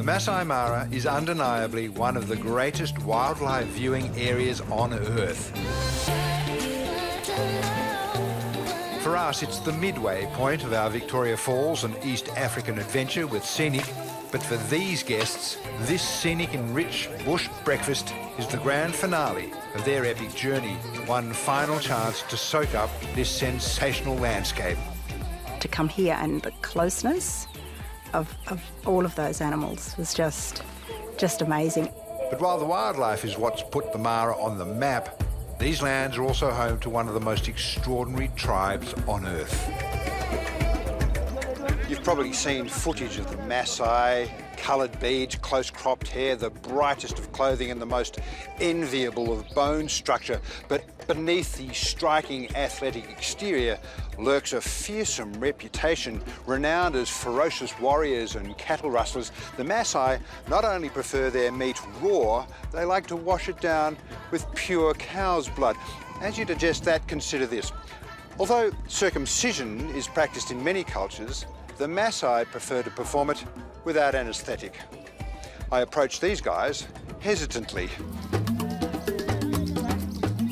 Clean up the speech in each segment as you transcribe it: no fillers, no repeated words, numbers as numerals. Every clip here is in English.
The Masai Mara is undeniably one of the greatest wildlife viewing areas on Earth. For us, it's the midway point of our Victoria Falls and East African adventure with scenic, but for these guests, this scenic and rich bush breakfast is the grand finale of their epic journey, one final chance to soak up this sensational landscape. To come here and the closeness of all of those animals was just amazing. But while the wildlife is what's put the Mara on the map, these lands are also home to one of the most extraordinary tribes on Earth. You've probably seen footage of the Maasai, coloured beads, close-cropped hair, the brightest of clothing and the most enviable of bone structure. But beneath the striking athletic exterior lurks a fearsome reputation. Renowned as ferocious warriors and cattle rustlers, the Maasai not only prefer their meat raw, they like to wash it down with pure cow's blood. As you digest that, consider this. Although circumcision is practiced in many cultures, the Maasai prefer to perform it without anaesthetic. I approach these guys hesitantly.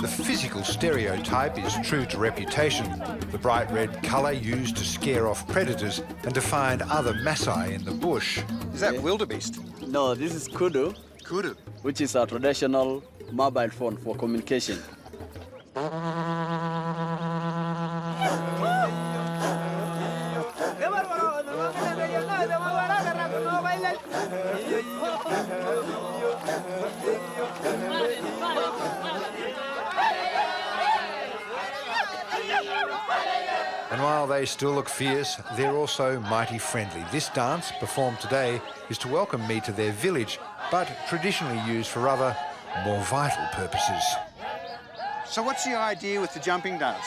The physical stereotype is true to reputation, the bright red colour used to scare off predators and to find other Maasai in the bush. Is that wildebeest? No, this is kudu. Kudu. Which is our traditional mobile phone for communication. And while they still look fierce, they're also mighty friendly. This dance, performed today, is to welcome me to their village, but traditionally used for other, more vital purposes. So what's the idea with the jumping dance?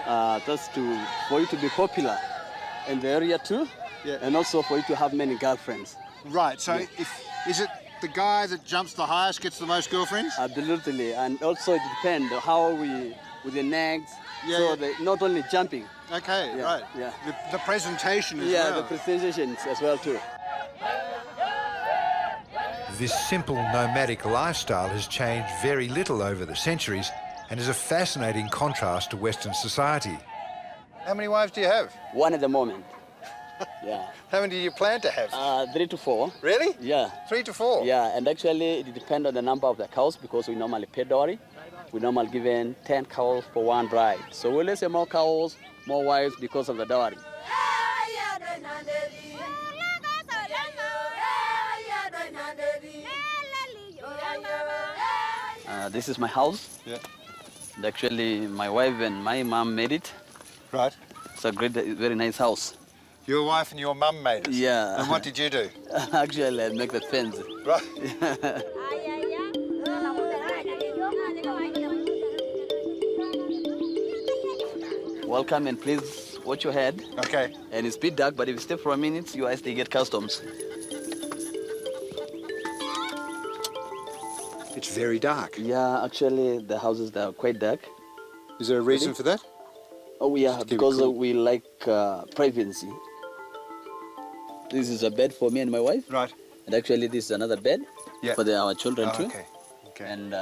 That's for you to be popular in the area too, Yeah. and also for you to have many girlfriends. Right, so is it the guy that jumps the highest gets the most girlfriends? Absolutely, and also it depends how we, with the necks, Yeah, so yeah. They not only jumping. Okay, Yeah, right. yeah. The presentation as Yeah, well. the presentations as well too. This simple nomadic lifestyle has changed very little over the centuries and is a fascinating contrast to Western society. How many wives do you have? One at the moment. Yeah. How many do you plan to have? 3 to 4. Really? Yeah. 3 to 4? Yeah, and actually it depends on the number of the cows because we normally pay dowry. We normally give in 10 cows for one bride. So we'll say more cows, more wives because of the dowry. This is my house. Yeah. And actually, my wife and my mom made it. Right. It's a great, very nice house. Your wife and your mum made it? Yeah. And what did you do? Actually, I make the fence. Right. Welcome and please watch your head. Okay. And it's a bit dark, but if you stay for a minute, your eyes, they get customs. It's very dark. Yeah, actually, the houses, they are quite dark. Is there a reason for that? Oh, yeah, Keep it because cool. we like privacy. This is a bed for me and my wife. Right. And actually, this is another bed for our children too. Okay. Okay. And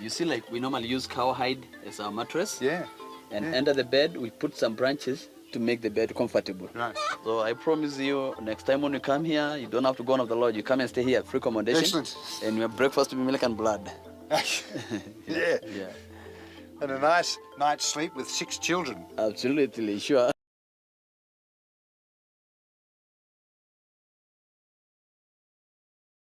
you see, like, we normally use cow hide as our mattress. Yeah. And under the bed, we put some branches to make the bed comfortable. Right. So I promise you, next time when you come here, you don't have to go out of the lodge. You come and stay here, free accommodation. Excellent. And your breakfast will be milk and blood. Yeah. Yeah, And a nice night's sleep with 6 children. absolutely, sure.